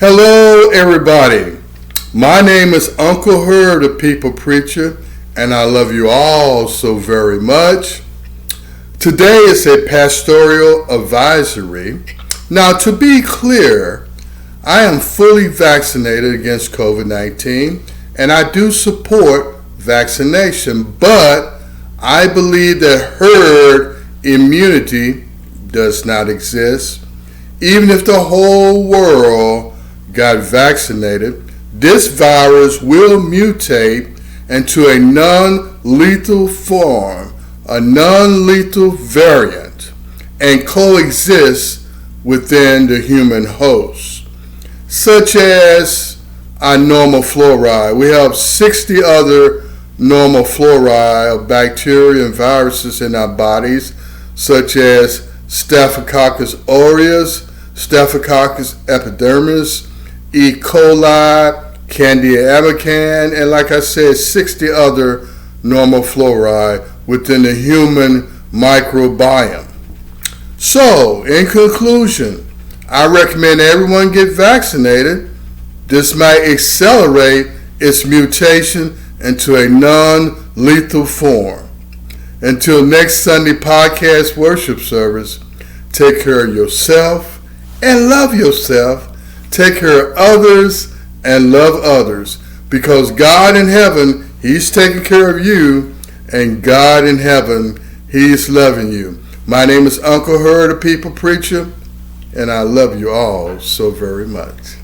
Hello, everybody. My name is Uncle Herb, the People Preacher, and I love you all so very much. Today is a pastoral advisory. Now, to be clear, I am fully vaccinated against COVID-19, and I do support vaccination, but I believe that herd immunity does not exist. Even if the whole world got vaccinated, this virus will mutate into a non-lethal form, a non-lethal variant, and coexist within the human host, such as our normal fluoride. We have 60 other normal fluoride of bacteria and viruses in our bodies, such as Staphylococcus aureus, Staphylococcus epidermis, E. coli, Candida albicans, and like I said, 60 other normal fluoride within the human microbiome. So, in conclusion, I recommend everyone get vaccinated. This might accelerate its mutation into a non-lethal form. Until next Sunday podcast worship service, take care of yourself and love yourself. Take care of others and love others, because God in heaven, He's taking care of you, and God in heaven, He's loving you. My name is Uncle Herb, the People Preacher, and I love you all so very much.